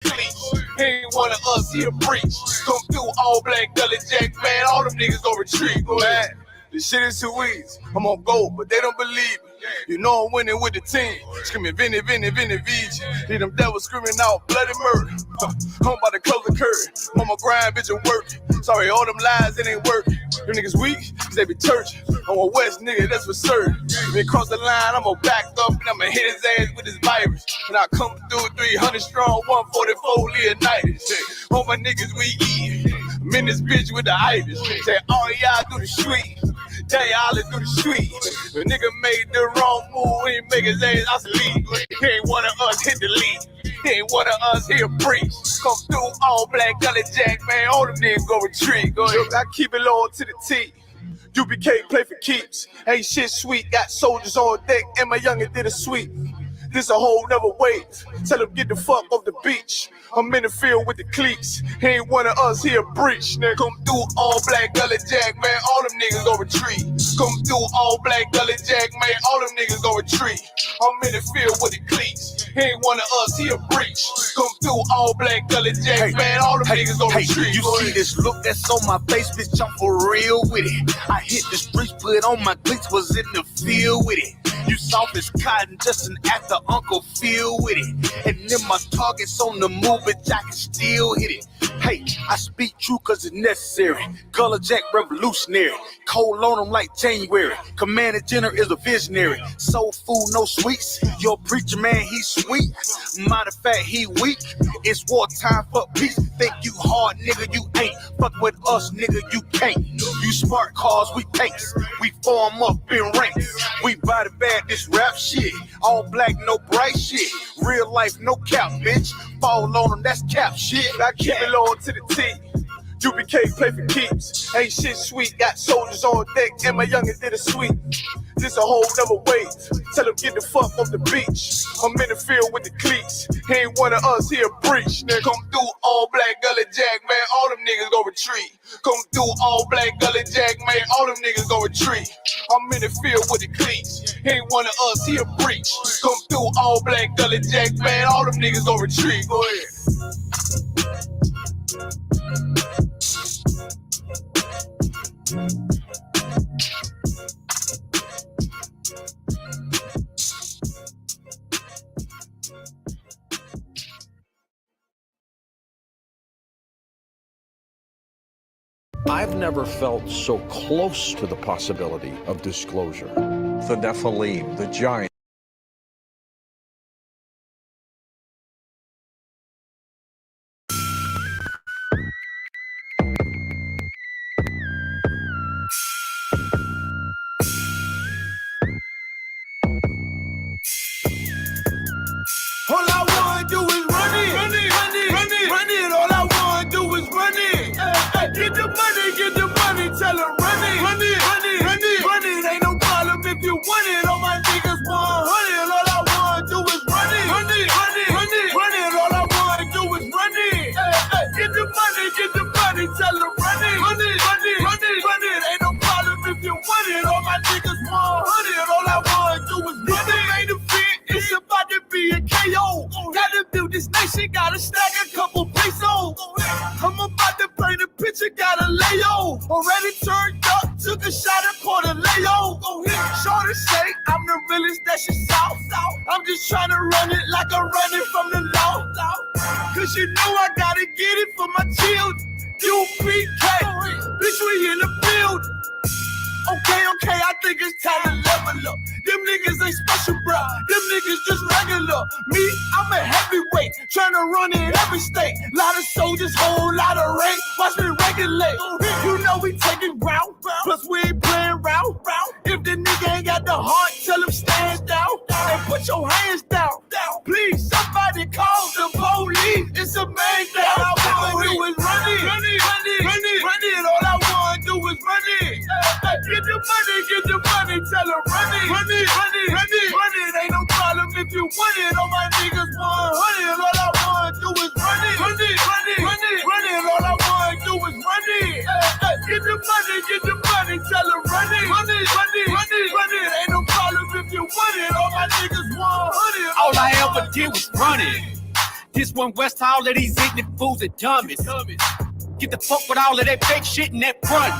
cleats. He ain't one of us, he a breach. Come through all black gully jack, man, all them niggas gon' retreat. Go ahead. This shit is too easy. I'm on gold, but they don't believe me. You know I'm winning with the team. Screaming Vinny, Vinny, Vinny, VJ. Hear them devils screaming out bloody murder. I'm about to close the curtain. Mama grind, bitch, and working. Sorry, all them lies, it ain't working. Them niggas weak, cause they be churching. I'm a West nigga, that's for certain. If he cross the line, I'm gonna back up and I'ma hit his ass with his virus. And I come through 300 strong, 144 Leonidas. All my niggas we eat. I'm in this bitch with the itis. Say all y'all do the sweet. Tell y'all to do the sweet. The nigga made the wrong move, he make his ass obsolete. He ain't one of us, hit the lead. He ain't one of us, he a breach. Come through all black gully jack, man, all them niggas go retreat. Go ahead. I keep it low to the T. UBK play for keeps. Ain't shit sweet, got soldiers on deck, and my youngin' did a sweep. This a whole nother wave. Tell him get the fuck off the beach. I'm in the field with the cleats. He ain't one of us, he a breach. Nigga, come through all black gully jack, man, all them niggas gon' retreat. Come through all black gully jack, man, all them niggas gon' retreat. I'm in the field with the cleats. He ain't one of us, he a breach. Come through all black gully jack, man, all them niggas gon' retreat. You see this look that's on my face, bitch, I'm for real with it. I hit the streets, put on my cleats, was in the field with it. You soft as cotton, just an after Uncle Phil with it. And then my target's on the move, but I can still hit it. Hey, I speak true cause it's necessary. Color Jack revolutionary. Cold on them like January. Commander General is a visionary. Soul food, no sweets. Your preacher man, he sweet. Matter of fact, he weak. It's wartime for peace. Think you hard, nigga, you ain't. Fuck with us, nigga, you can't. You smart cars, we tanks. We form up in ranks. We body bag this rap shit. All black, no bright shit. Real life, no cap, bitch. Fall on them, that's cap shit. I keep it low to the T. UBK play for keeps. Ain't shit sweet, got soldiers on deck, and my youngin' did a sweep. This a whole nother wave. Tell him get the fuck off the beach. I'm in the field with the cleats. He ain't one of us, he a breach. Nigga, come through all black gully jack, man, all them niggas gon' retreat. Come through all black gully jack, man, all them niggas gon' retreat. I'm in the field with the cleats. He ain't one of us, he a breach. Come through all black gully jack, man, all them niggas gon' retreat. Go ahead. I've never felt so close to the possibility of disclosure. The Nephilim, the giant. All I wanna do is run it, run it, run it, run it, run it. All I wanna do is run it. Get the money, tell them run it, run it, run it, run it, run it. Ain't no problem if you want it. All my niggas 100. All I wanna do is run it, run it, run it, run it, run it. All I wanna do is run it. Get the money, tell them run it, run it, run it, run it, run it. Ain't no problem if you want it. All my niggas 100. All I wanna do is run it. Ain't a fit, it's about to be a KO. Gotta build this nation, gotta stack a couple pesos. I'm about to paint a picture, gotta lay on. Already turned up, took a shot at Port Leo. Shorty say I'm the realest that she saw. I'm just trying to run it like I'm running from the law. Cause you know I gotta get it for my children. UPK, bitch, we in the field. Okay, I think it's time to level up. Them niggas ain't special, bro. Them niggas just regular. Me, I'm a heavyweight, trying to run in every state. Lot of soldiers, whole lot of rank. Watch me regulate. You know we taking round, plus we ain't playing round. If the nigga ain't got the heart, tell him stand down and put your hands down. Please, somebody call the police. It's a man down. All I wanna do is run it, run it, run it, run it, run it. All I wanna do is run it. Get the money, tell them run it, run it, run it, run it, run it. Ain't no problem if you want it. All my niggas 100. All I wanna do is run it, run it, run it, run it, run it. All I wanna do is run it. Get the money, tell them run it, run it, run it, run it, run it. Ain't no problem if you want it. All my niggas 100. All I ever did was run it. This one west, all of these ignorant fools are dummies. Get the fuck with all of that fake shit in that front.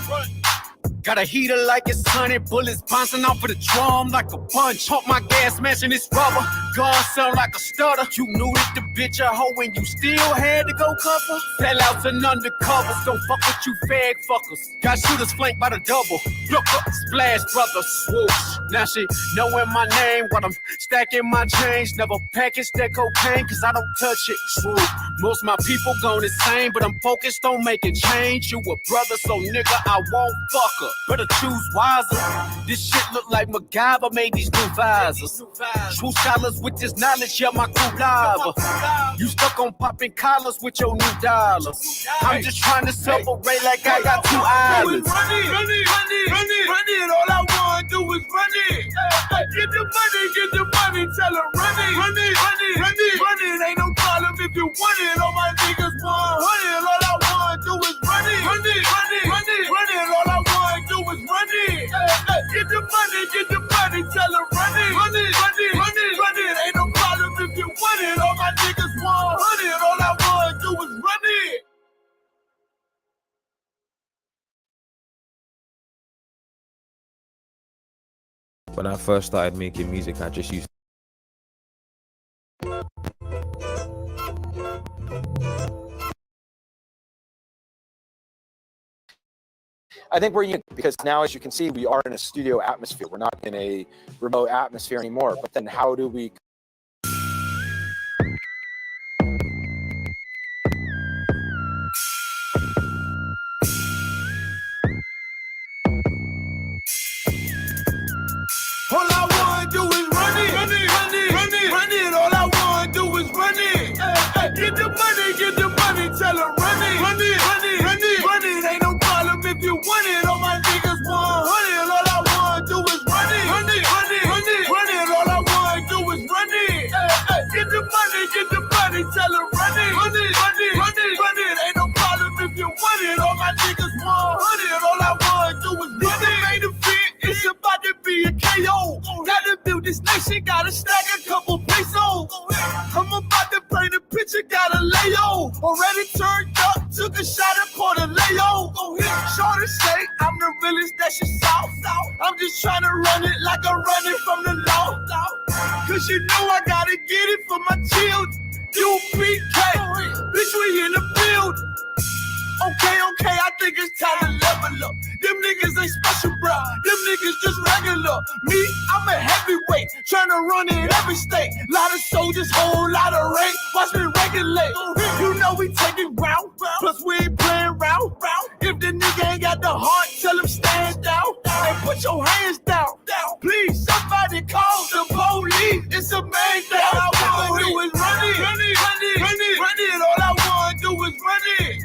Got a heater like it's 100 bullets bouncing off of the drum like a punch. Pump my gas, smashing this rubber. Gun sound like a stutter. You knew that the bitch a hoe and you still had to go cover. Sellouts and undercovers, don't fuck with you fag fuckers. Got shooters flanked by the double. Look up, splash brother, swoosh. Now she knowing my name while I'm stacking my change. Never package that cocaine cause I don't touch it. Swoop. Most my people gone insane, but I'm focused on making change. You a brother, so nigga, I won't fuck her. Better choose wiser. This shit look like MacGyver made these new visors. True scholars with this knowledge, yeah, my crew lava. You stuck on popping collars with your new dollars. I'm just trying to separate like I got two islands. Run it, all I wanna do is run it. Get the money, tell her run it, ain't no problem if you want it. All my niggas 100, all I wanna do is run it, all I wanna do is run it. Get the money, tell her run it, ain't no problem if you want it. All my niggas 100, all I wanna do is run it. When I first started making music, I just used I think we're unique because now, as you can see, we are in a studio atmosphere. We're not in a remote atmosphere anymore. But then how do we All I wanna do is run it, all I wanna do is run it. Get the money, tell her run it, ain't no problem if you want it. All my niggas 100, all I wanna do is run it, all I wanna do is run it. Get the money, tell her run it, ain't no problem if you want it. All my niggas 100, all I wanna do is run it. Made a fit, it's about to be a KO. Gotta build this nation, gotta stack a couple pesos. I'm about to paint a picture, gotta lay on. Already turned up, took a shot and poured a lay-o. Shorty say I'm the realest that she saw. I'm just trying to run it like I'm running from the law. Cause you know I gotta get it for my children. UPK, bitch, we in the field. Okay, I think it's time to level up. Them niggas ain't special, bro. Them niggas just regular. Me, I'm a heavyweight, trying to run in every state. Lot of soldiers, whole lot of rank. Watch me regulate. You know we taking round, plus we ain't playing round. If the nigga ain't got the heart, tell him stand down. And put your hands down. Please, somebody call the police. It's a man down. All I wanna do is run it. All I wanna do is run it.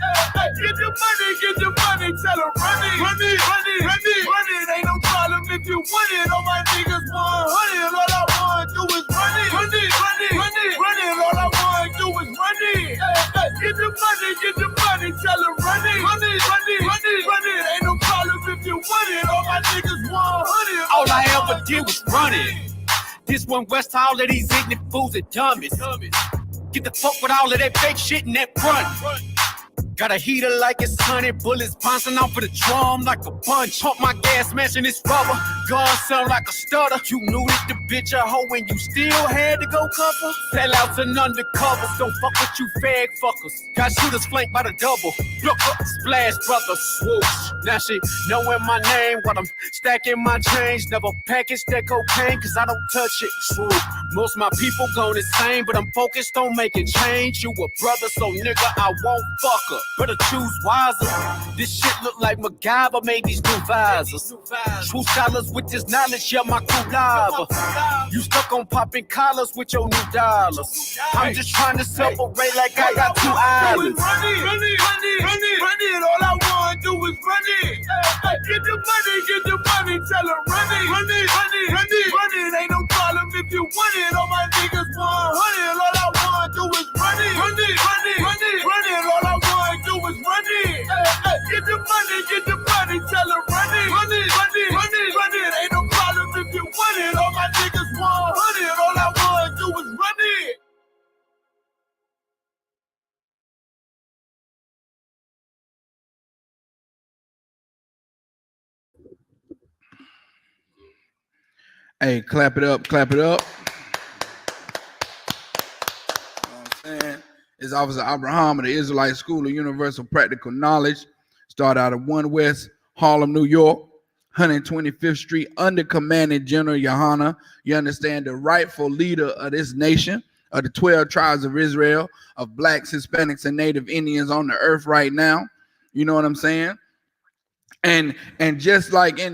Get the money, tell her run it, ain't no problem if you want it. All my niggas 100, all I wanna do is run it, all I wanna do is run it. Get the money, tell her run it, ain't no problem if you want it. All my niggas 100. All I ever did was run it. This one west, all of these ignorant fools are dummies. Get the fuck with all of that fake shit in that front. Got a heater like it's 100 bullets bouncing off of the drum like a punch. Pump my gas, smashing this rubber. Gun sound like a stutter. You knew that the bitch a hoe and you still had to go cover. Sellouts and undercovers, don't fuck with you fag fuckers. Got shooters flanked by the double. Look up, splash brother, swoosh. Now she knowing my name while I'm stacking my change. Never package that cocaine cause I don't touch it. Swoop. Most my people gone insane, but I'm focused on making change. You a brother, so nigga, I won't fuck her. Better choose wiser. This shit look like MacGyver made these new visors. True scholars with this knowledge, yeah, my crew lava. You stuck on popping collars with your new dollars. I'm just trying to separate like I got two islands. Run it, all I wanna do is run it. Get the money, tell her run it, ain't no problem if you want it. All my niggas 100, all I wanna do is run it, all I wanna do is run it. Get the money, tell her run it, ain't no problem if you want it. All my niggas 100, all I wanna do is run it. Hey, clap it up, clap it up. You know what I'm saying? It's Officer Abraham of the Israelite School of Universal Practical Knowledge. Started out of 1 West Harlem, New York, 125th Street, under commanding General Yohana. You understand, the rightful leader of this nation, of the 12 tribes of Israel, of blacks, Hispanics, and Native Indians on the earth right now. You know what I'm saying? And just like you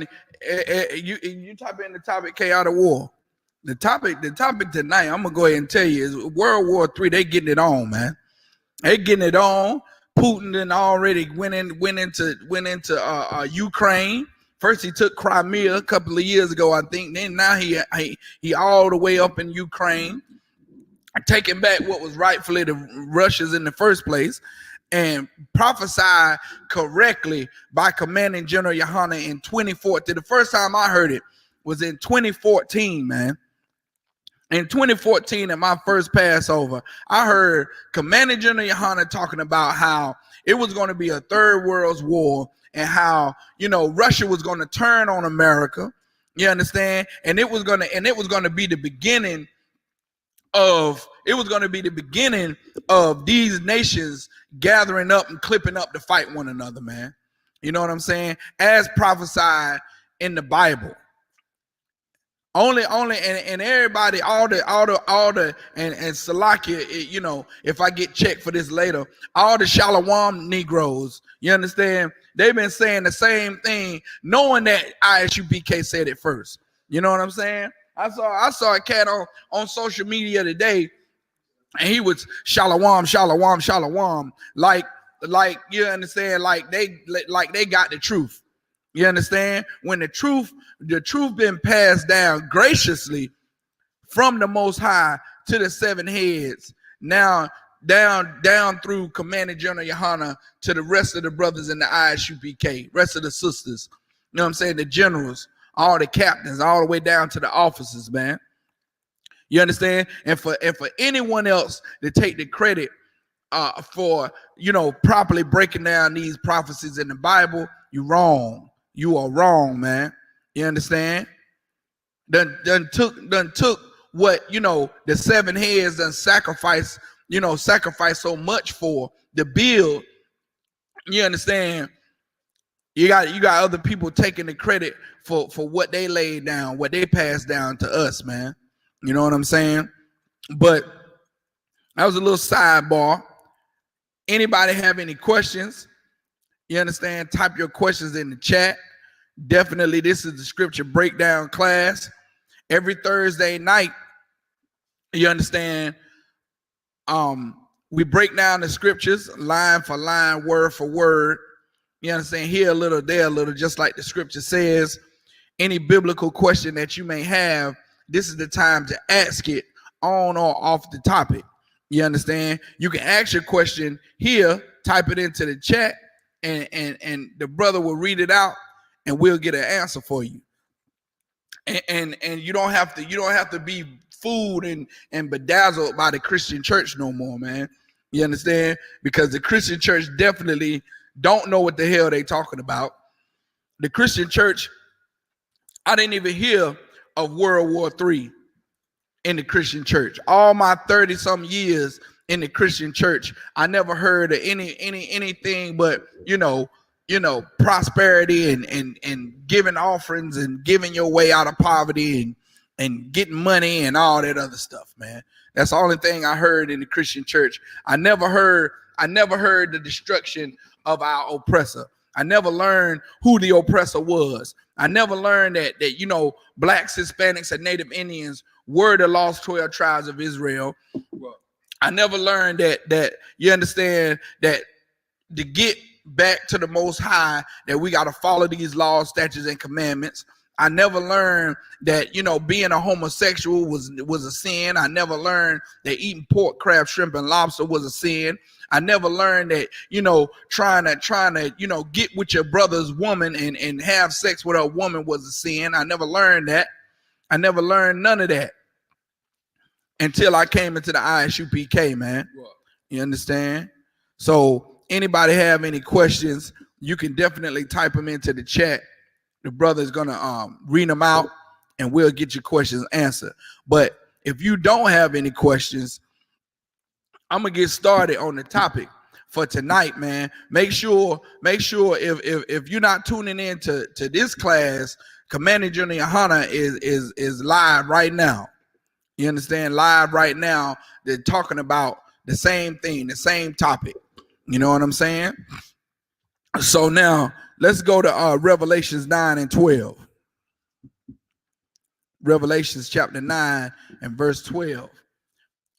type in the topic chaotic war. The topic tonight, I'm gonna go ahead and tell you, is World War III. They getting it on, man. They getting it on. Putin then already went into Ukraine. First he took Crimea a couple of years ago, I think. Then now he all the way up in Ukraine, taking back what was rightfully the Russians in the first place, and prophesied correctly by commanding General Yohana in 2014. The first time I heard it was in 2014, man. In 2014, at my first Passover, I heard Commanding General Yohana talking about how it was going to be a third world war, and how, you know, Russia was going to turn on America. You understand? And it was going to be the beginning of these nations gathering up and clipping up to fight one another, man. You know what I'm saying? As prophesied in the Bible. Only and everybody, all the and Salakia, you know, if I get checked for this later, all the Shalom Negroes, you understand, they've been saying the same thing, knowing that Isupk said it first. You know what I'm saying? I saw a cat on social media today, and he was Shalom, Shalom, Shalom, like you understand, like they got the truth. You understand? When the truth been passed down graciously from the Most High to the 7 heads, now down through Commander General Yohana to the rest of the brothers in the Isupk, rest of the sisters, you know what I'm saying, the generals, all the captains, all the way down to the officers, man. You understand? And for anyone else to take the credit for, you know, properly breaking down these prophecies in the Bible, you're wrong. You are wrong, man. You understand? Done took what, you know, the 7 heads done sacrifice so much for the build. You understand? You got other people taking the credit for what they laid down, what they passed down to us, man. You know what I'm saying? But that was a little sidebar. Anybody have any questions? You understand? Type your questions in the chat. Definitely, this is the scripture breakdown class. Every Thursday night, you understand, we break down the scriptures line for line, word for word. You understand? Here a little, there a little, just like the scripture says. Any biblical question that you may have, this is the time to ask it on or off the topic. You understand? You can ask your question here, type it into the chat, and the brother will read it out, and we'll get an answer for you. And you don't have to be fooled and bedazzled by the Christian church no more, man. You understand? Because the Christian church definitely don't know what the hell they talking about. The Christian church, I didn't even hear of World War III in the Christian church. All my 30-some years in the Christian church, I never heard of anything but, you know, prosperity and giving offerings and giving your way out of poverty and getting money and all that other stuff, man. That's the only thing I heard in the Christian church. I never heard the destruction of our oppressor. I never learned who the oppressor was. I never learned that you know, blacks, Hispanics, and Native Indians were the lost 12 tribes of Israel. I never learned that you understand that to get back to the Most High, that we got to follow these laws, statutes, and commandments. I never learned that, you know, being a homosexual was a sin. I never learned that eating pork, crab, shrimp, and lobster was a sin. I never learned that, you know, trying to, you know, get with your brother's woman and have sex with a woman was a sin. I never learned that. I never learned none of that until I came into the Isupk, man. You understand? So anybody have any questions, you can definitely type them into the chat. The brother's gonna read them out, and we'll get your questions answered. But if you don't have any questions, I'm gonna get started on the topic for tonight, man. Make sure if you're not tuning in to this class, Commanding Junior Hunter is live right now. You understand? Live right now. They're talking about the same thing, the same topic. You know what I'm saying? So now let's go to Revelations 9 and 12. Revelations chapter 9 and verse 12.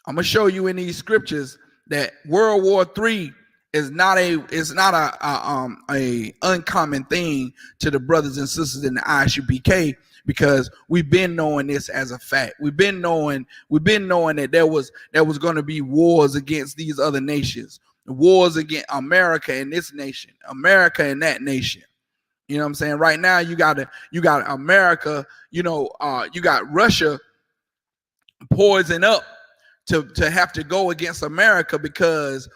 I'm gonna show you in these scriptures that World War III is not a uncommon thing to the brothers and sisters in the Isupk, because we've been knowing this as a fact. We've been knowing that there was going to be wars against these other nations, wars against America and this nation, America and that nation. You know what I'm saying? Right now, you got America. You got Russia poison up to have to go against America because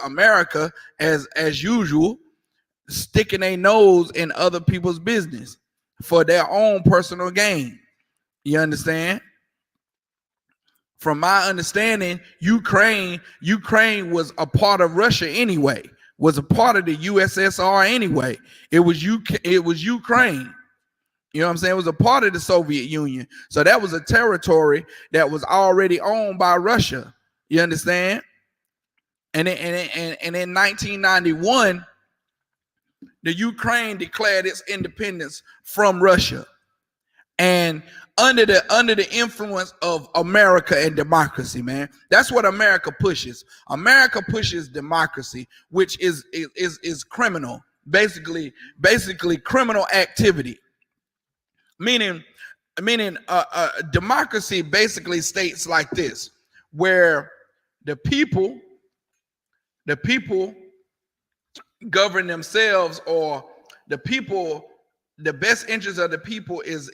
America, as usual, sticking their nose in other people's business for their own personal gain. You understand? From my understanding, Ukraine was a part of Russia anyway, was a part of the USSR anyway. It was Ukraine. You know what I'm saying? It was a part of the Soviet Union. So that was a territory that was already owned by Russia. You understand? And in 1991, the Ukraine declared its independence from Russia. And under the influence of America and democracy, man. That's what America pushes. America pushes democracy, which is criminal. Basically criminal activity. Meaning, democracy basically states like this, where the people govern themselves, or the best interest of the people is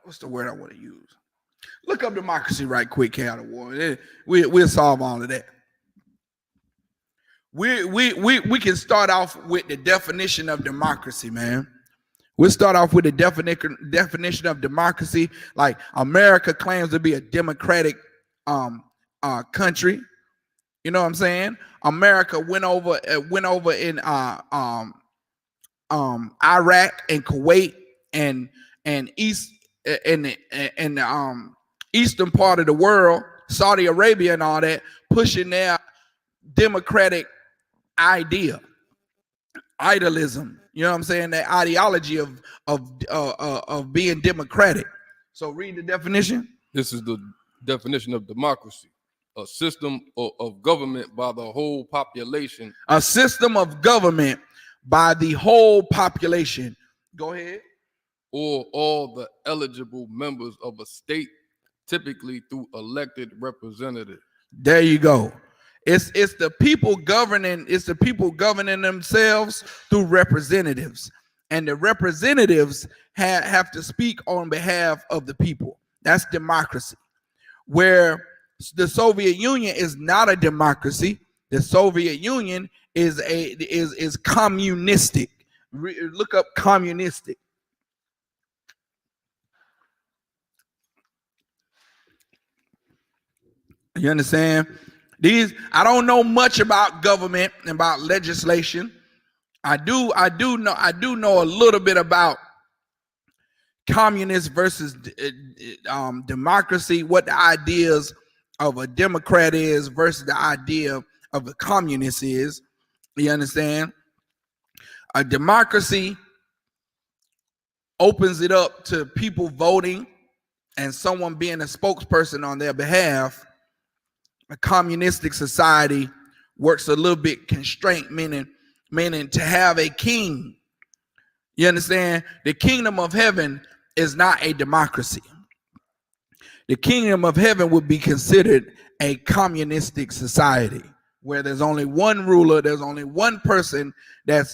what's the word I want to use? Look up democracy right quick, Cal War. We'll solve all of that. We can start off with the definition of democracy, man. We'll start off with the definition of democracy. Like, America claims to be a democratic country. You know what I'm saying? America went over in Iraq and Kuwait and east and the eastern part of the world, Saudi Arabia and all that, pushing their democratic idealism. You know what I'm saying? That ideology of being democratic. So read the definition. This is the definition of democracy: a system of government by the whole population. A system of government by the whole population. Go ahead. Or all the eligible members of a state, typically through elected representatives. There you go. It's the people governing. It's the people governing themselves through representatives, and the representatives have to speak on behalf of the people. That's democracy. Where the Soviet Union is not a democracy. The Soviet Union is communistic. Look up communistic. You understand? I don't know much about government and about legislation. I do know a little bit about communist versus democracy, what the ideas of a Democrat is versus the idea of a communist is. You understand? A democracy opens it up to people voting and someone being a spokesperson on their behalf. A communistic society works a little bit constraint, meaning to have a king. You understand? The kingdom of heaven is not a democracy. The kingdom of heaven would be considered a communistic society where there's only one ruler, there's only one person that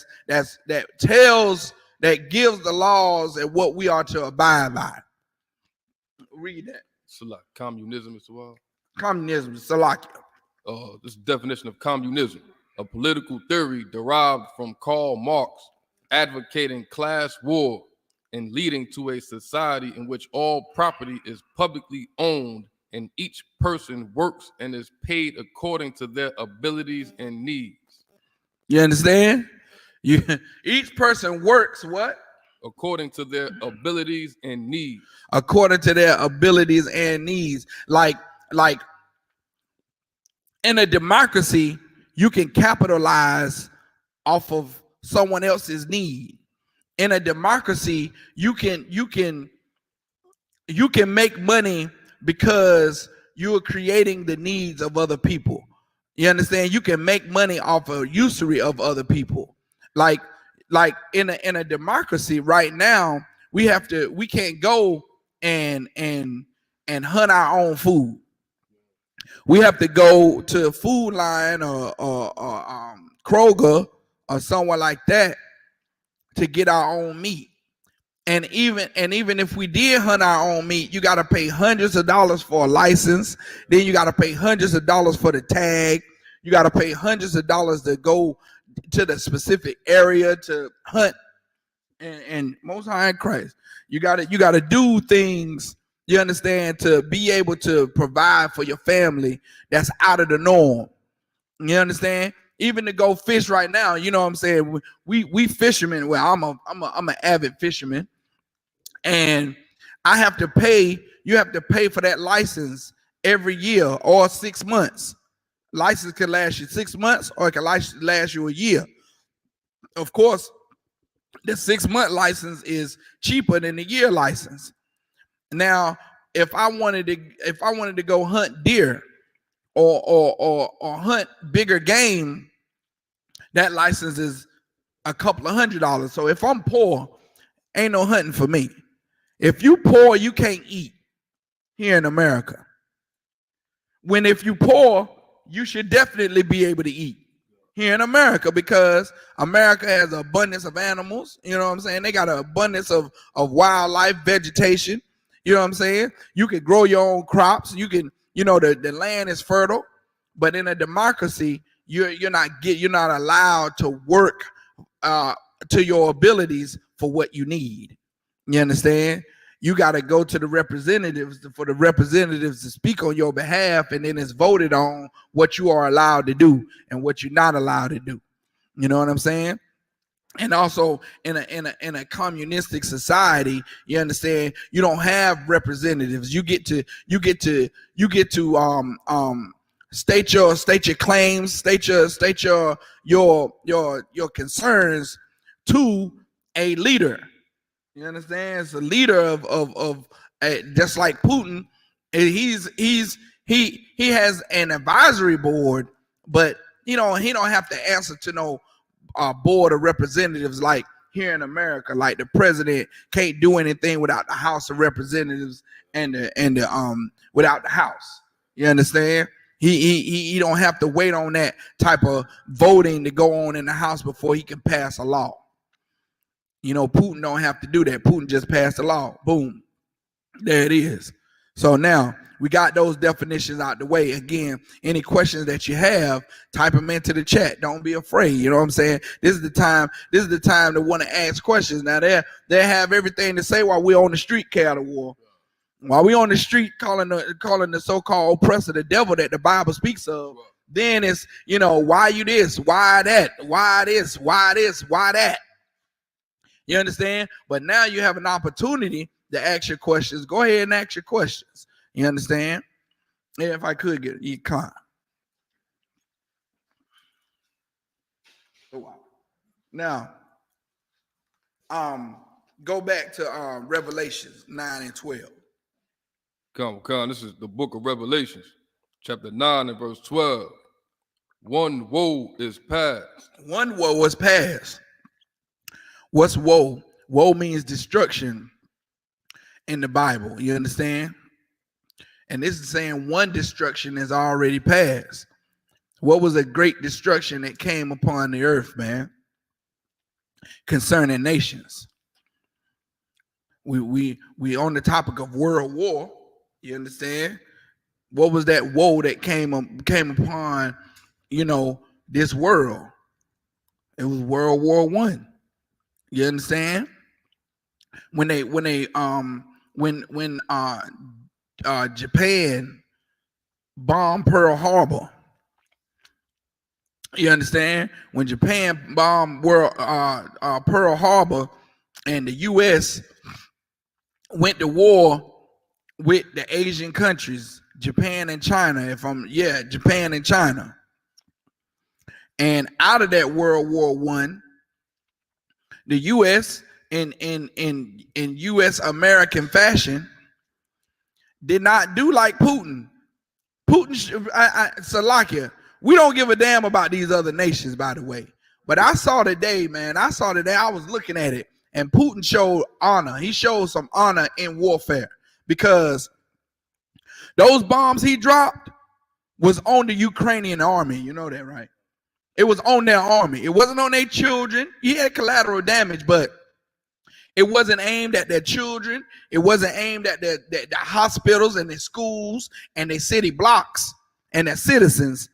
gives the laws and what we are to abide by. Read that. So like communism as well. Communism, Salakia. This definition of communism: a political theory derived from Karl Marx advocating class war and leading to a society in which all property is publicly owned and each person works and is paid according to their abilities and needs. You understand? Each person works what? According to their abilities and needs. According to their abilities and needs. Like in a democracy, you can capitalize off of someone else's need. In a democracy, you can make money because you are creating the needs of other people. You understand? You can make money off of usury of other people. Like in a democracy right now, we can't go and hunt our own food. We have to go to a Food Line or Kroger or someone like that to get our own meat. And even if we did hunt our own meat, you got to pay hundreds of dollars for a license. Then you got to pay hundreds of dollars for the tag. You got to pay hundreds of dollars to go to the specific area to hunt. And Most High in Christ, you got to do things, you understand, to be able to provide for your family that's out of the norm. You understand? Even to go fish right now, you know what I'm saying? We fishermen. Well, I'm an avid fisherman, and I have to pay. You have to pay for that license every year or 6 months. License can last you 6 months, or it can last you a year. Of course, the 6-month license is cheaper than the year license. Now, if I wanted to go hunt deer or hunt bigger game, that license is a couple of $100s. So if I'm poor, ain't no hunting for me. If you poor, you can't eat here in America. When if you poor, you should definitely be able to eat here in America, because America has an abundance of animals. You know what I'm saying? They got an abundance of wildlife, vegetation. You know what I'm saying? You can grow your own crops. You can, the land is fertile. But in a democracy, you're not allowed to work to your abilities for what you need. You understand? You got to go to the representatives for the representatives to speak on your behalf, and then it's voted on what you are allowed to do and what you're not allowed to do. You know what I'm saying? And also in a communistic society, you understand, you don't have representatives. You get to state your claims, state your concerns to a leader. You understand? It's a leader of just like Putin. He has an advisory board, but he don't have to answer to no board of representatives like here in America. Like the president can't do anything without the House of Representatives and without the House. You understand? He don't have to wait on that type of voting to go on in the House before he can pass a law. Putin don't have to do that. Putin just passed the law. Boom. There it is. So now we got those definitions out the way. Again, any questions that you have, type them into the chat. Don't be afraid. You know what I'm saying? This is the time to want to ask questions. Now they have everything to say while we're on the street cattle war. While we on the street calling the so-called oppressor the devil that the Bible speaks of, then it's, why you this, why that, why this, why this, why that. You understand? But now you have an opportunity to ask your questions. Go ahead and ask your questions. You understand? Yeah, if I could get you con. Now, go back to Revelations 9 and 12. Come. This is the book of Revelations, chapter 9 and verse 12. One woe is past. One woe is past. What's woe? Woe means destruction in the Bible. You understand? And this is saying one destruction is already past. What was a great destruction that came upon the earth, man? Concerning nations. We on the topic of world war. You understand? What was that woe that came upon, this world? It was World War I. You understand? When Japan bombed Pearl Harbor. You understand? When Japan bombed Pearl Harbor, and the U.S. went to war with the Asian countries, Japan and China. Japan and China. And out of that World War I, the U.S. in U.S. American fashion did not do like Putin. Slovakia. We don't give a damn about these other nations, by the way. But I saw today, man. I was looking at it, and Putin showed honor. He showed some honor in warfare, because those bombs he dropped was on the Ukrainian army. You know that, right? It was on their army. It wasn't on their children. He had collateral damage, but it wasn't aimed at their children. It wasn't aimed at the hospitals and the schools and their city blocks and their citizens.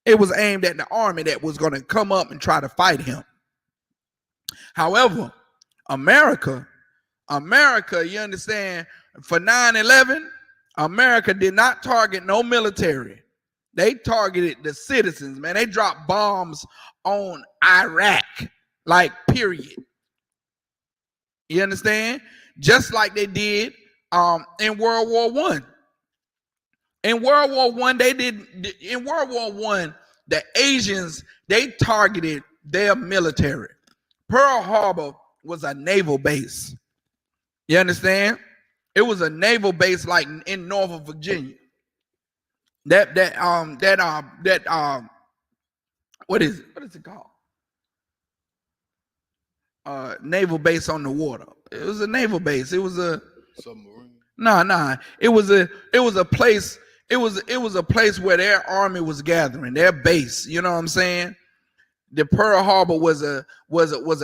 It was aimed at the army that was going to come up and try to fight him. However, America, you understand, for 9/11, America did not target no military. They targeted the citizens, man. They dropped bombs on Iraq, like, period. You understand? Just like they did in World War I. In World War I, the Asians, they targeted their military. Pearl Harbor was a naval base. You understand? It was a naval base, like in Norfolk, Virginia. What is it? What is it called? Naval base on the water. It was a naval base. It was a submarine. No. It was a place. It was a place where their army was gathering, their base. You know what I'm saying? The Pearl Harbor was a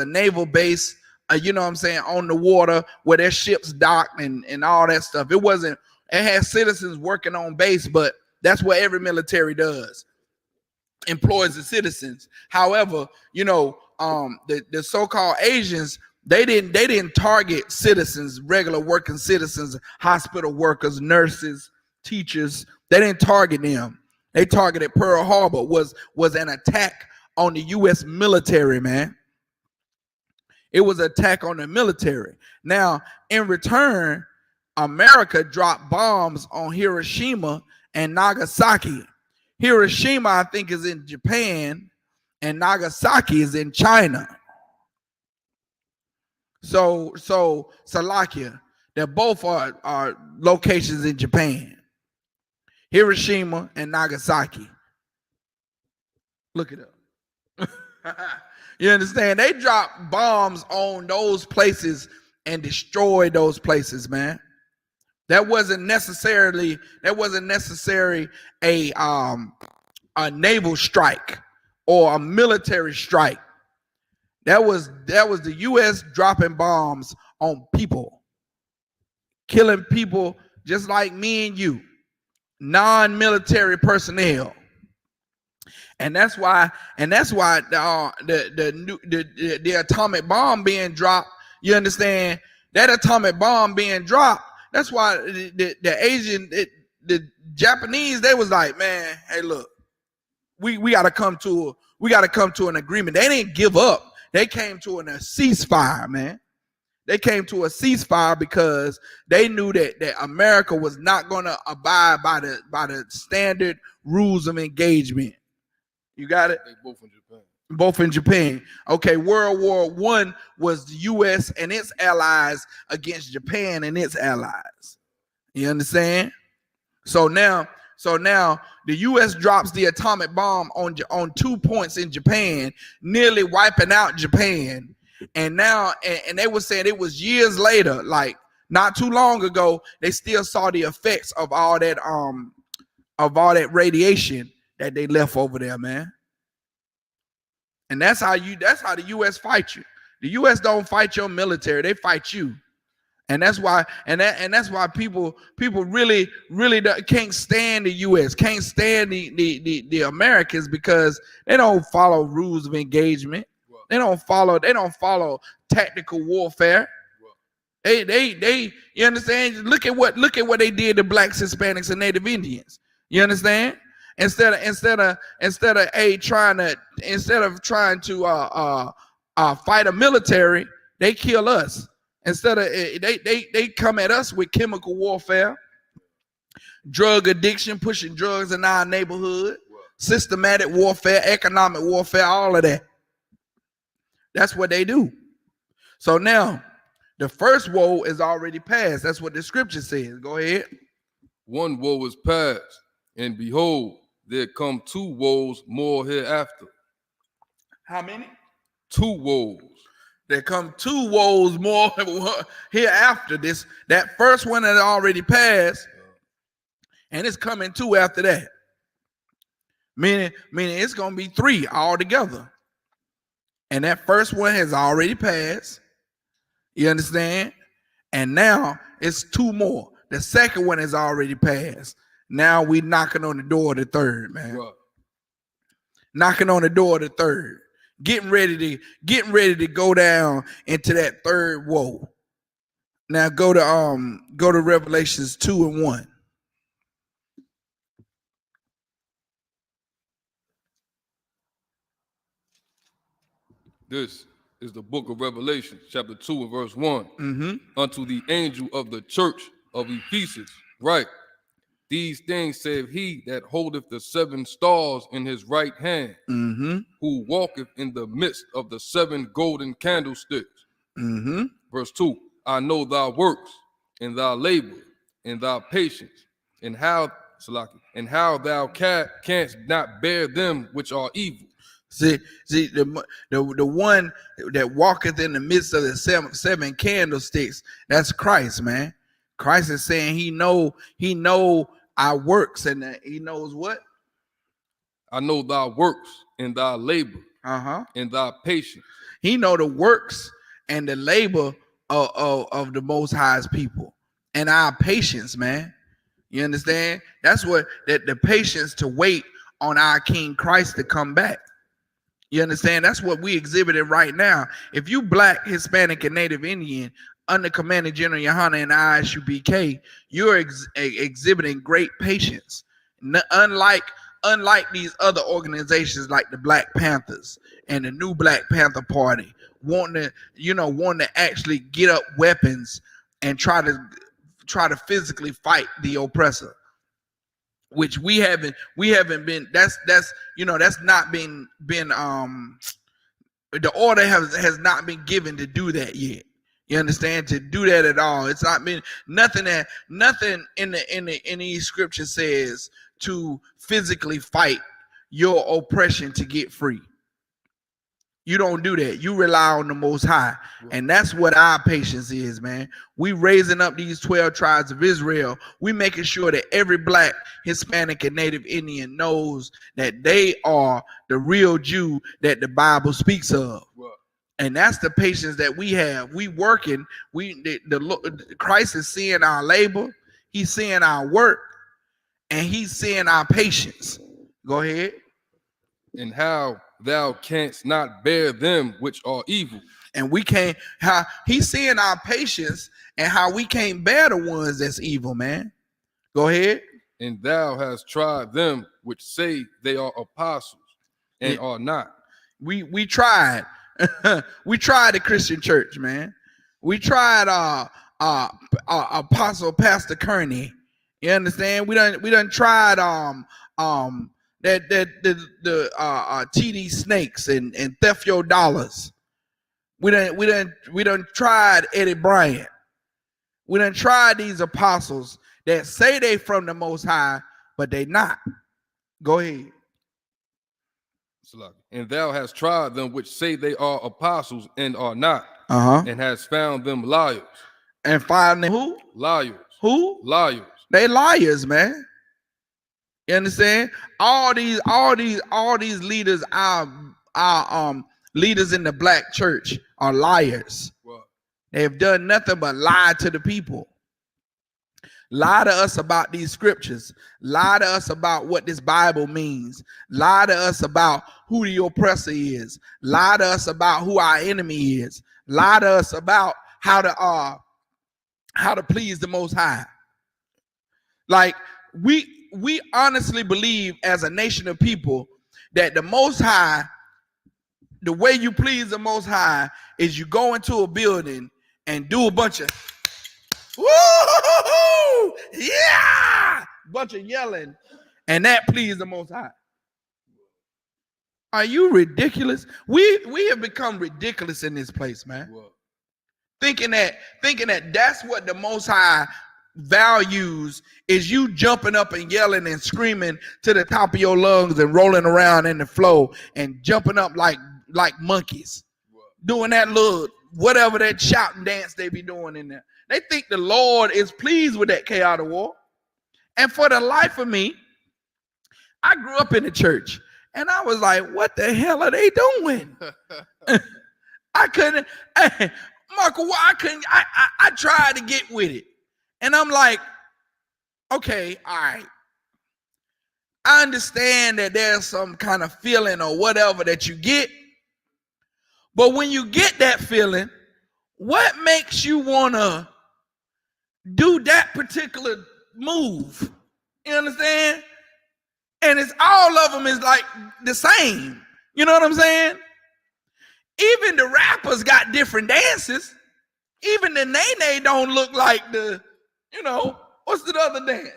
naval base. You know what I'm saying, on the water where their ships docked and all that stuff. It had citizens working on base, but that's what every military does. Employs the citizens. However, you know, the so-called Asians, they didn't target citizens, regular working citizens, hospital workers, nurses, teachers. They didn't target them. They targeted Pearl Harbor. Was an attack on the U.S. military, man. It was an attack on the military. Now, in return, America dropped bombs on Hiroshima and Nagasaki. Hiroshima, I think, is in Japan, and Nagasaki is in China. So Slovakia, they're both are locations in Japan. Hiroshima and Nagasaki. Look it up. You understand? They dropped bombs on those places and destroyed those places, man. That wasn't necessary a naval strike or a military strike. That was the U.S. dropping bombs on people, killing people just like me and you, non-military personnel. And that's why the atomic bomb being dropped. You understand? That atomic bomb being dropped. That's why the Japanese, they was like, man, hey, look, we gotta come to an agreement. They didn't give up. They came to a ceasefire, man. They came to a ceasefire because they knew that America was not gonna abide by the standard rules of engagement. You got it? They both in Japan. Both in Japan. Okay, World War I was the U.S. and its allies against Japan and its allies. You understand? So now the U.S. drops the atomic bomb on 2 points in Japan, nearly wiping out Japan. And now, and they were saying it was years later, like not too long ago, they still saw the effects of all that radiation that they left over there, man. And that's how the U.S. fight you. The U.S. don't fight your military; they fight you. And that's why, that's why people really can't stand the U.S., can't stand the Americans, because they don't follow rules of engagement. Well, They don't follow tactical warfare. They you understand? Look at what they did to blacks, Hispanics, and Native Indians. You understand? Instead of trying to fight a military, they kill us. Instead of they come at us with chemical warfare, drug addiction, pushing drugs in our neighborhood, systematic warfare, economic warfare, all of that. That's what they do. So now the first woe is already past. That's what the scripture says. Go ahead. One woe is past, and behold, there come two woes more hereafter. How many? Two woes. There come two woes more hereafter. That first one had already passed, and it's coming two after that. Meaning it's gonna be three altogether. And that first one has already passed. You understand? And now it's two more. The second one has already passed. Now we knocking on the door of the third, man. Right. Knocking on the door of the third. Getting ready to go down into that third woe. Now go to Revelations 2:1. This is the book of Revelation, chapter 2 and verse 1. Unto the angel of the church of Ephesus, write, these things saith he that holdeth the 7 stars in his right hand, who walketh in the midst of the 7 golden candlesticks. Verse 2, I know thy works, and thy labor, and thy patience, and how thou canst not bear them which are evil. See the one that walketh in the midst of the seven candlesticks, that's Christ, man. Christ is saying he know our works, and he knows what? I know thy works and thy labor, and thy patience. He know the works and the labor of the Most High's people, and our patience, man. You understand? That's what the patience to wait on our King Christ to come back. You understand? That's what we exhibited right now. If you Black, Hispanic, and Native Indian under Commander General Yohana and Isupk, you're exhibiting great patience. Unlike these other organizations like the Black Panthers and the New Black Panther Party, wanting to actually get up weapons and try to physically fight the oppressor. Which we haven't been. That's not been the order has not been given to do that yet. You understand? To do that at all. It's not been nothing in these scriptures says to physically fight your oppression to get free. You don't do that. You rely on the Most High. And that's what our patience is, man. We raising up these 12 tribes of Israel. We making sure that every Black, Hispanic, and Native Indian knows that they are the real Jew that the Bible speaks of. Right. And that's the patience that we have. We working. Christ is seeing our labor. He's seeing our work. And he's seeing our patience. Go ahead. And how thou canst not bear them which are evil. And we can't, how he's seeing our patience and how we can't bear the ones that's evil, man. Go ahead. And thou hast tried them which say they are apostles and are not. We tried. We tried the Christian church, man. We tried Apostle Pastor Kearney. You understand? We done tried the TD Snakes and Theft Your Dollars. We done tried Eddie Bryant. We done tried these apostles that say they from the Most High, but they not. Go ahead. And thou hast tried them which say they are apostles and are not, and has found them liars. And found them who? Liars. Who? Liars. They liars, man. You understand? All these leaders, our leaders in the Black church are liars. What? They have done nothing but lie to the people. Lie to us about these scriptures. Lie to us about what this Bible means. Lie to us about who the oppressor is. Lie to us about who our enemy is. Lie to us about how to please the Most High. Like we honestly believe as a nation of people that the Most High, the way you please the Most High is you go into a building and do a bunch of woo, yeah, bunch of yelling, and that please the Most High. Are you ridiculous? We have become ridiculous in this place, man. What? Thinking that that's what the Most High values is you jumping up and yelling and screaming to the top of your lungs and rolling around in the flow and jumping up like monkeys, doing that little whatever that shouting dance they be doing in there. They think the Lord is pleased with that chaotic war. And for the life of me, I grew up in the church and I was like, what the hell are they doing? I couldn't, Marco, I tried to get with it. And I'm like, okay, all right. I understand that there's some kind of feeling or whatever that you get. But when you get that feeling, what makes you want to do that particular move? You understand? And it's all of them is like the same. You know what I'm saying? Even the rappers got different dances. Even the Nene don't look like the, what's the other dance?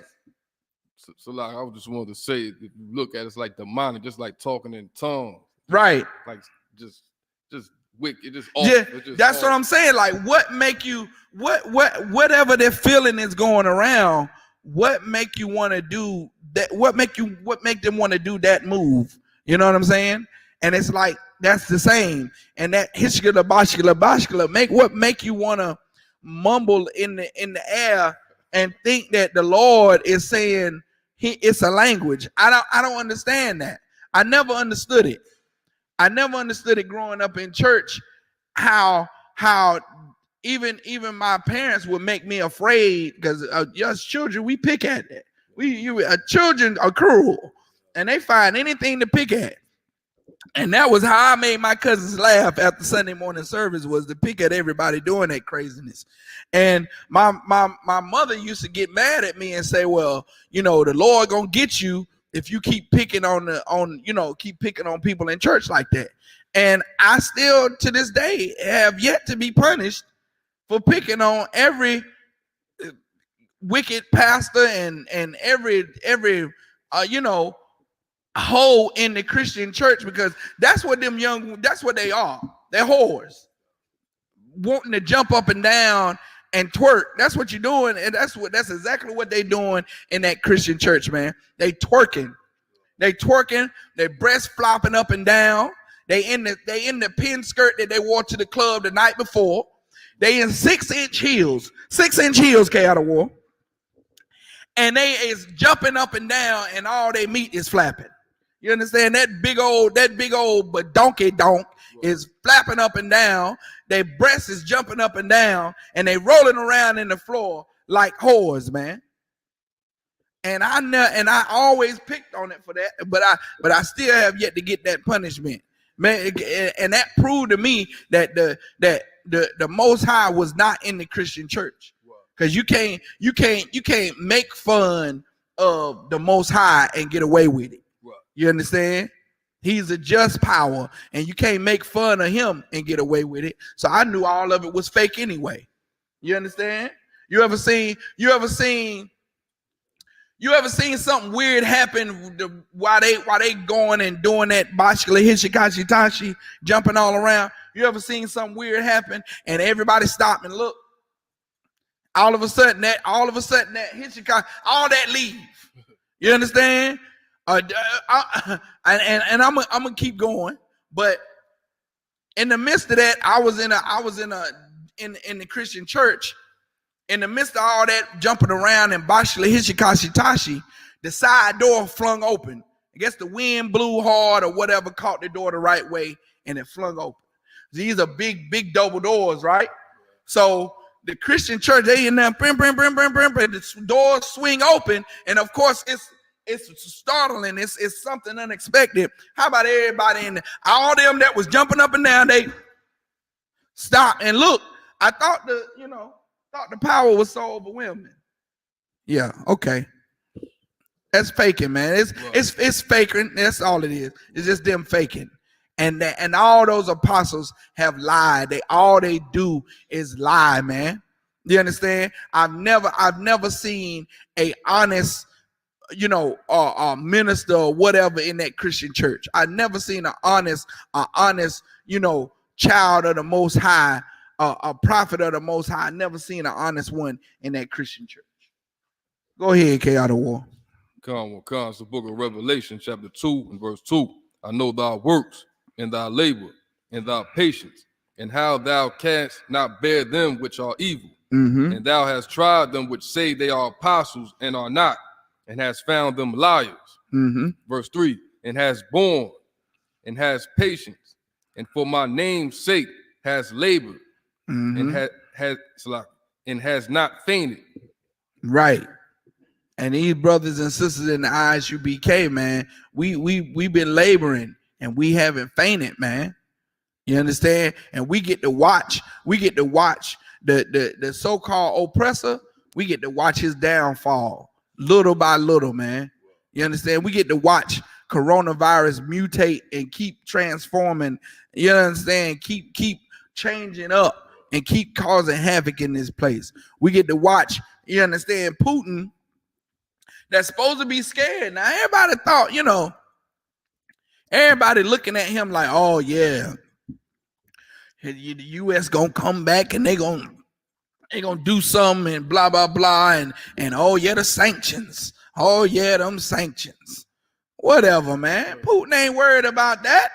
So like I just wanted to say, if you look at it, it's like demonic, just like talking in tongues. Right. Like just wicked, just off. Yeah, It's just that's off. what I'm saying. Like, what make you whatever they're feeling is going around, what make you want to do that? What make them want to do that move? You know what I'm saying? And it's like that's the same. And that hishkala bashkala make you want to mumble in the air and think that the Lord is saying it's a language. I don't understand that. I never understood it. I never understood it growing up in church, how even my parents would make me afraid because us children, we pick at it. Children are cruel and they find anything to pick at. And that was how I made my cousins laugh after Sunday morning service, was to pick at everybody doing that craziness. And my mother used to get mad at me and say, well, the Lord gonna get you if you keep picking keep picking on people in church like that. And I still to this day have yet to be punished for picking on every wicked pastor and every hole in the Christian church, because that's what they are. They're whores wanting to jump up and down and twerk. That's what you're doing, and that's exactly what they're doing in that Christian church, man. They twerking, their breasts flopping up and down. They in the pin skirt that they wore to the club the night before. They in 6-inch heels, chaotic war, and they is jumping up and down, and all they meat is flapping. You understand? That big old but donkey donk is flapping up and down. Their breasts is jumping up and down, and they rolling around in the floor like whores, man. And I always picked on it for that, but I still have yet to get that punishment, man. And that proved to me that the Most High was not in the Christian church, because you can't make fun of the Most High and get away with it. You understand? He's a just power, and you can't make fun of him and get away with it. So I knew all of it was fake anyway. You understand? You ever seen something weird happen while they going and doing that bashkala hishikashi tashi, jumping all around? You ever seen something weird happen and everybody stop and look? All of a sudden that hishikashi, all that leave. You understand? And I'm gonna keep going, but in the midst of that, I was in the Christian church. In the midst of all that jumping around and bashkala hishikashi tashi, the side door flung open. I guess the wind blew hard or whatever, caught the door the right way, and it flung open. These are big double doors, right? So the Christian church, they in there, the doors swing open, and of course it's startling. It's something unexpected. How about everybody in there? All them that was jumping up and down, they stop and look. I thought the power was so overwhelming. Yeah, okay. That's faking, man. It's faking. That's all it is. It's just them faking. And all those apostles have lied. All they do is lie, man. You understand? I've never seen a honest, minister or whatever in that Christian church. I've never seen an honest, child of the Most High, a prophet of the Most High. I've never seen an honest one in that Christian church. Go ahead, K out of war. Come, it's the book of Revelation, chapter 2 and verse 2. I know thy works and thy labor and thy patience, and how thou canst not bear them which are evil. Mm-hmm. And thou hast tried them which say they are apostles and are not, and hast found them liars. Mm-hmm. Verse 3, and has borne and has patience, and for my name's sake has labored, Mm-hmm. and has not fainted. Right. And these brothers and sisters in the Isupk, man, we've been laboring and we haven't fainted, man. You understand? And we get to watch the so-called oppressor. We get to watch his downfall little by little, man. You understand? We get to watch coronavirus mutate and keep transforming. You understand? Keep changing up and keep causing havoc in this place. We get to watch, you understand, Putin, that's supposed to be scared. Now, everybody thought, everybody looking at him like, oh, yeah, the U.S. gonna come back and they gonna do something and blah, blah, blah. And oh, yeah, the sanctions. Oh, yeah, them sanctions. Whatever, man. Putin ain't worried about that.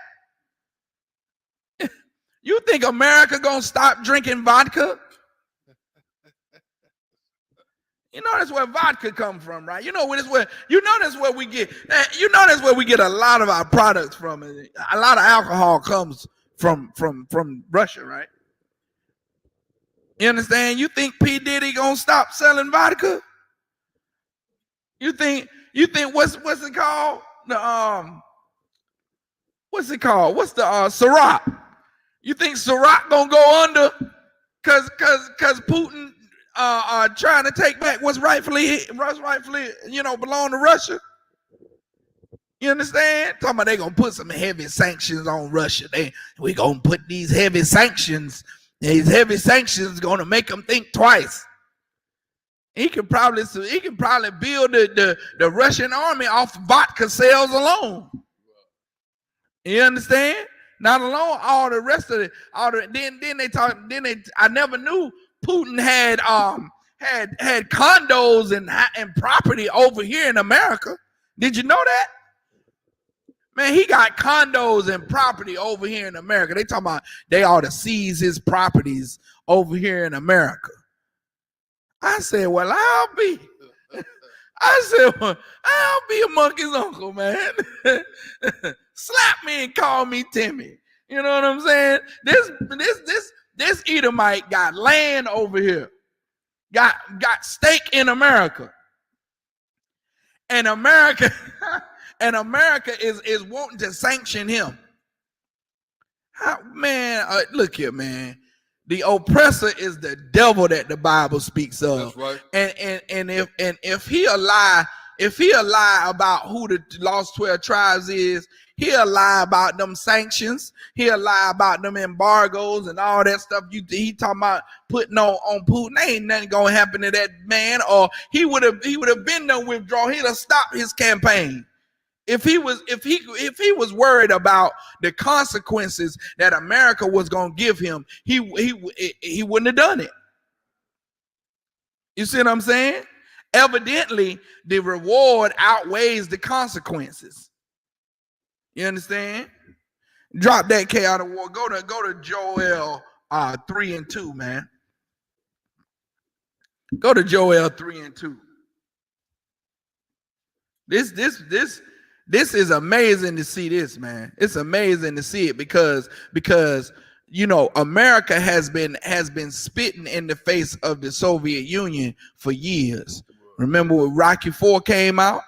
You think America gonna stop drinking vodka? You know that's where vodka come from, right? That's where we get a lot of our products from. A lot of alcohol comes from Russia, right? You understand? You think P. Diddy gonna stop selling vodka? You think what's it called? What's the Ciroc? You think Ciroc gonna go under cause Putin trying to take back what's rightfully belong to Russia? You understand? Talking about they gonna put some heavy sanctions on Russia. We gonna put these heavy sanctions. These heavy sanctions gonna make them think twice. He can probably build the Russian army off vodka sales alone. You understand? Not alone all the rest of it. I never knew Putin had condos and property over here in America. Did you know that? Man, he got condos and property over here in America. They talking about they ought to seize his properties over here in America. I said, well, I'll be a monkey's uncle, man. Slap me and call me Timmy. You know what I'm saying? This Edomite got land over here, got stake in America, and America is wanting to sanction him. Look here, man. The oppressor is the devil that the Bible speaks of. That's right. And if he'll lie about who the lost 12 tribes is, he'll lie about them sanctions, he'll lie about them embargoes and all that stuff he talking about putting on Putin. Ain't nothing gonna happen to that man, or he would have been no withdrawal. He'd have stopped his campaign. If he was worried about the consequences that America was gonna give him, he wouldn't have done it. You see what I'm saying? Evidently, the reward outweighs the consequences. You understand? Drop that K out of war. Go to Joel 3:2, man. Go to Joel 3:2. This is amazing to see this, man. It's amazing to see it because you know, America has been spitting in the face of the Soviet Union for years. Remember when Rocky IV came out?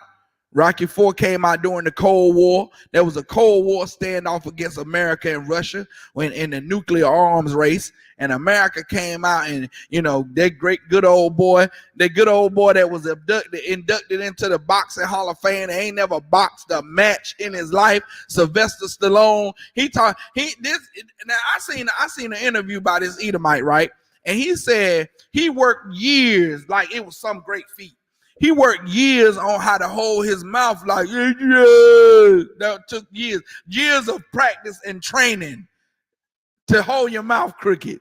Rocky IV came out during the Cold War. There was a Cold War standoff against America and Russia when in the nuclear arms race. And America came out and, you know, that good old boy that was inducted into the Boxing Hall of Fame, ain't never boxed a match in his life. Sylvester Stallone. Now I seen an interview by this Edomite, right? And he said he worked years like it was some great feat. He worked years on how to hold his mouth like, yeah. That took years of practice and training to hold your mouth crooked.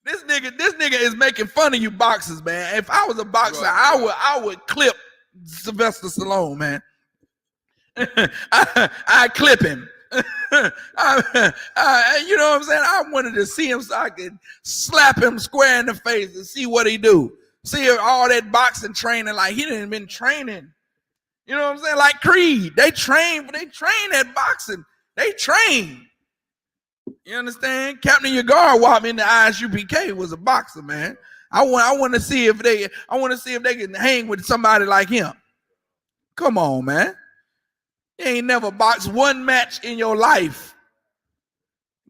This nigga is making fun of you boxers, man. If I was a boxer, I would clip Sylvester Stallone, man. I clip him. You know what I'm saying? I wanted to see him so I could slap him square in the face and see what he do. See if all that boxing training, like he didn't been training. You know what I'm saying? Like Creed, they train at boxing. They train. You understand? Captain Yagar in the Isupk was a boxer, man. I want to see if they can hang with somebody like him. Come on, man. You ain't never boxed one match in your life.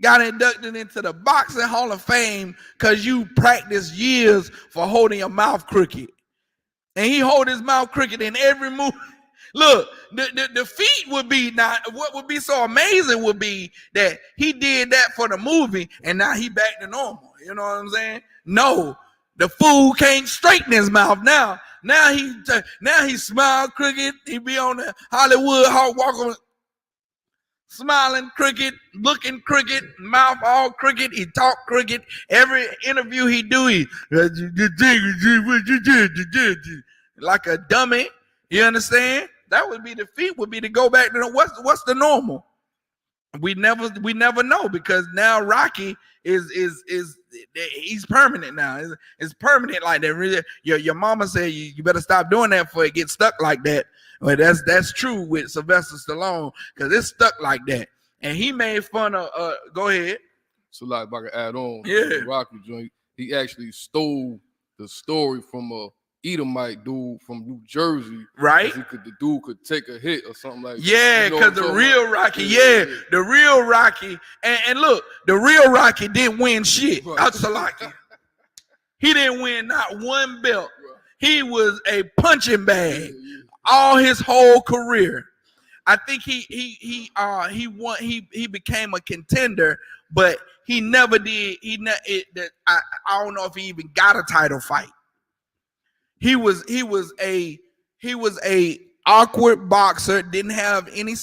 Got inducted into the Boxing Hall of Fame because you practiced years for holding your mouth crooked. And he hold his mouth crooked in every move. Look, the feat would be not, what would be so amazing would be that he did that for the movie and now he back to normal. You know what I'm saying? No, the fool can't straighten his mouth now. Now he smile crooked. He be on the Hollywood Hawk walk on, smiling crooked, looking crooked, mouth all crooked. He talk crooked. Every interview he do, he like a dummy. You understand? That would be the feat. Would be to go back to what's the normal. We never know because now Rocky is he's permanent now. It's permanent like that. Your mama said you better stop doing that before it gets stuck like that. Well, that's true with Sylvester Stallone because it's stuck like that. And he made fun of. Go ahead. So like, if I could add on, Yeah. Rocky joint, he actually stole the story from a Edomite dude from New Jersey, right? The dude could take a hit or something like that. Yeah, because the real Rocky, the real Rocky, and look, the real Rocky didn't win shit. Right. He didn't win not one belt. Right. He was a punching bag all his whole career. I think he won. He became a contender, but he never did. I don't know if he even got a title fight. He was a awkward boxer. Didn't have any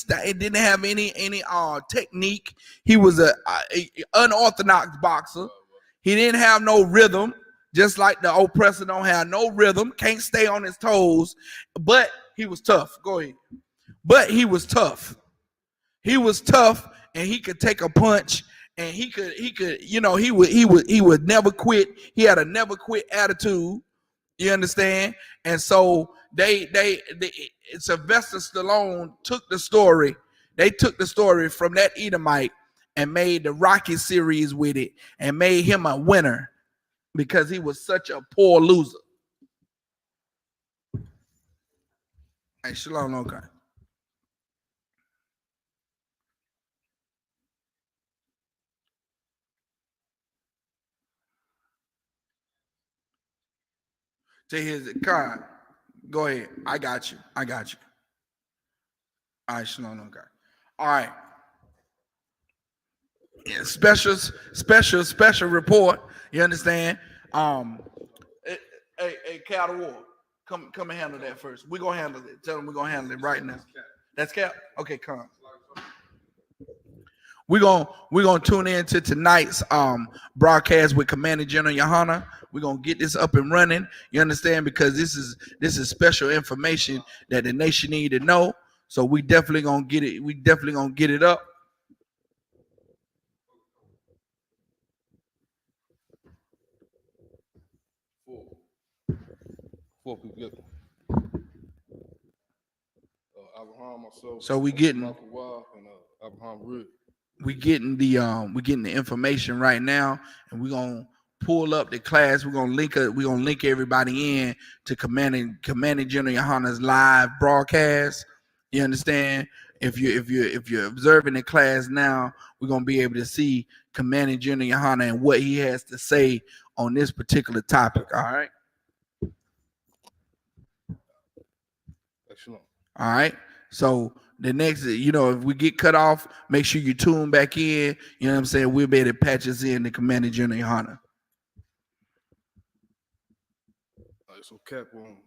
technique. He was a unorthodox boxer. He didn't have no rhythm, just like the oppressor don't have no rhythm. Can't stay on his toes. But he was tough. Go ahead. But he was tough. He was tough, and he could take a punch. And he could. You know, he would never quit. He had a never quit attitude. You understand? And so they Sylvester Stallone took the story. They took the story from that Edomite and made the Rocky series with it and made him a winner because he was such a poor loser. Hey, Shalom, okay. To his car. Go ahead. I got you. All right, Shalom, okay. All right. Yeah, special report. You understand? Hey, Cattle War, come and handle that first. We're gonna handle it. Tell them we're gonna handle it right now. That's Cap? Okay, come. We're gonna tune in to tonight's broadcast with Commander General Yohana. We're gonna get this up and running. You understand? Because this is special information that the nation need to know. So we definitely gonna get it. We definitely gonna get it up. Four people. Abraham, myself. So we getting and Abraham Rid. we getting the information right now, and we're gonna pull up the class. We're gonna link everybody in to Commanding General Yohana's live broadcast. You understand? If you're observing the class now, we're gonna be able to see Commanding General Yohana and what he has to say on this particular topic. All right. Excellent. All right. So the next, if we get cut off, make sure you tune back in. You know what I'm saying? We'll be able to patch us in to Commanding General Yohana. So cap on.